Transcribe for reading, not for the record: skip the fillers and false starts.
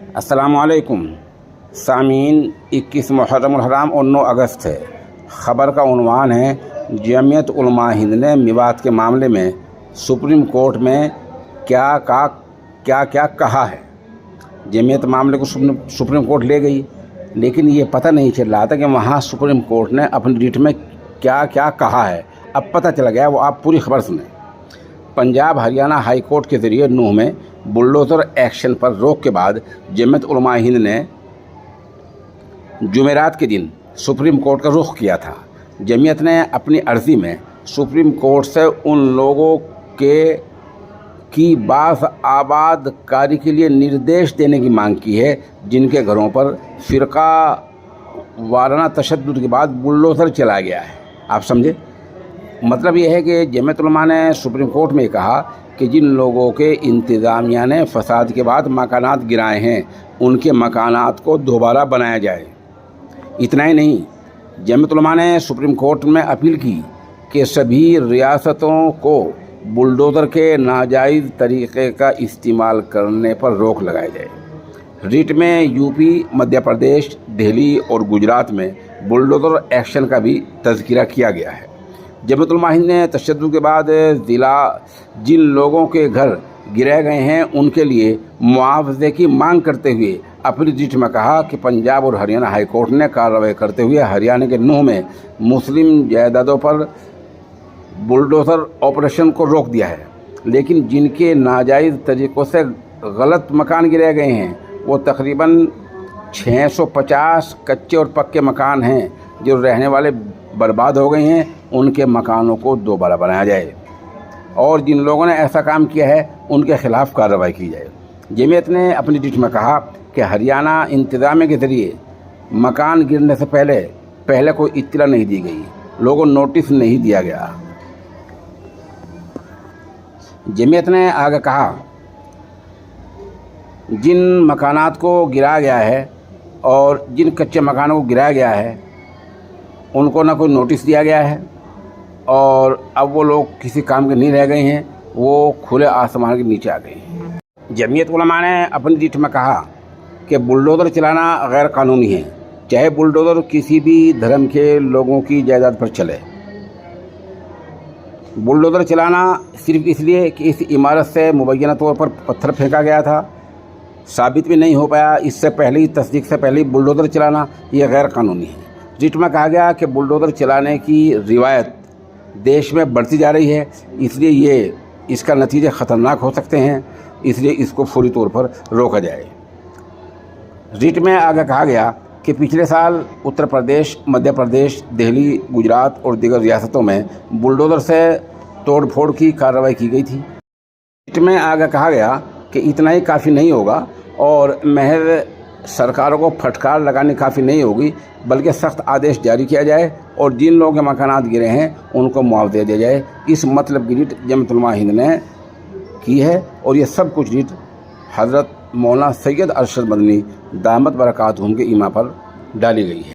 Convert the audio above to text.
अस्सलाम वालेकुम सामीन। 21 मुहर्रम हराम और 9 अगस्त है। ख़बर का उन्वान है जमीयत उलमा हिंद ने मेवात के मामले में सुप्रीम कोर्ट में क्या कहा है। जमीयत मामले को सुप्रीम कोर्ट ले गई, लेकिन ये पता नहीं चल रहा था कि वहाँ सुप्रीम कोर्ट ने अपनी रिट में क्या कहा है। अब पता चल गया, वो आप पूरी खबर सुनें। पंजाब हरियाणा हाई कोर्ट के ज़रिए नूह में बुलडोज़र एक्शन पर रोक के बाद जमीयत उलमा हिंद ने जुमेरात के दिन सुप्रीम कोर्ट का रुख किया था। जमीयत ने अपनी अर्ज़ी में सुप्रीम कोर्ट से उन लोगों की बास आबादकारी के लिए निर्देश देने की मांग की है जिनके घरों पर फ़िरका वाराना तशद्दुद के बाद बुलडोज़र चला गया है। आप समझे, मतलब ये है कि जमीयत उलमा ने सुप्रीम कोर्ट में कहा कि जिन लोगों के इंतज़ामिया ने फ़साद के बाद मकानात गिराए हैं उनके मकानात को दोबारा बनाया जाए। इतना ही नहीं, जमीयत उलमा ने सुप्रीम कोर्ट में अपील की कि सभी रियासतों को बुलडोज़र के नाजायज़ तरीक़े का इस्तेमाल करने पर रोक लगाई जाए। रिट में यूपी, मध्य प्रदेश, दिल्ली और गुजरात में बुलडोज़र एक्शन का भी तज़किरा किया गया है। जमीयत उलमा हिंद ने तशद्दुद के बाद जिन लोगों के घर गिराए गए हैं उनके लिए मुआवजे की मांग करते हुए अपनी रिट में कहा कि पंजाब और हरियाणा हाई कोर्ट ने कार्रवाई करते हुए हरियाणा के नूह में मुस्लिम जायदादों पर बुलडोज़र ऑपरेशन को रोक दिया है, लेकिन जिनके नाजायज़ तरीक़ों से गलत मकान गिराए गए हैं वो तकरीबन 650 कच्चे और पक्के मकान हैं जो रहने वाले बर्बाद हो गए हैं, उनके मकानों को दोबारा बनाया जाए और जिन लोगों ने ऐसा काम किया है उनके खिलाफ़ कार्रवाई की जाए। जमीयत ने अपनी रिट में कहा कि हरियाणा इंतज़ामिया के ज़रिए मकान गिरने से पहले कोई इत्तला नहीं दी गई, लोगों को नोटिस नहीं दिया गया। जमीयत ने आगे कहा जिन मकानात को गिराया गया है और जिन कच्चे मकानों को गिराया गया है उनको ना कोई नोटिस दिया गया है और अब वो लोग किसी काम के नहीं रह गए हैं, वो खुले आसमान के नीचे आ गए हैं। जमीयत उलमा ने अपनी रिट में कहा कि बुलडोज़र चलाना गैर कानूनी है, चाहे बुलडोज़र किसी भी धर्म के लोगों की जायदाद पर चले। बुलडोज़र चलाना सिर्फ इसलिए कि इस इमारत से मुबैना तौर पर पत्थर फेंका गया था, साबित भी नहीं हो पाया, इससे पहले ही तस्दीक से पहले बुलडोज़र चलाना ये गैर कानूनी है। रिट में कहा गया कि बुलडोज़र चलाने की रिवायत देश में बढ़ती जा रही है, इसलिए इसका नतीजे ख़तरनाक हो सकते हैं, इसलिए इसको फौरी तौर पर रोका जाए। रिट में आगे कहा गया कि पिछले साल उत्तर प्रदेश, मध्य प्रदेश, दिल्ली, गुजरात और दीगर रियासतों में बुलडोज़र से तोड़फोड़ की कार्रवाई की गई थी। रिट में आगे कहा गया कि इतना ही काफ़ी नहीं होगा और महज सरकारों को फटकार लगाने काफ़ी नहीं होगी, बल्कि सख्त आदेश जारी किया जाए और जिन लोगों के मकानात गिरे हैं उनको मुआवजा दिया जाए। इस मतलब की रिट जमीयत उलमा हिंद ने की है और ये सब कुछ रिट हज़रत मौलाना सैयद अरशद मदनी दामत बरकातहुम के ईमा पर डाली गई है।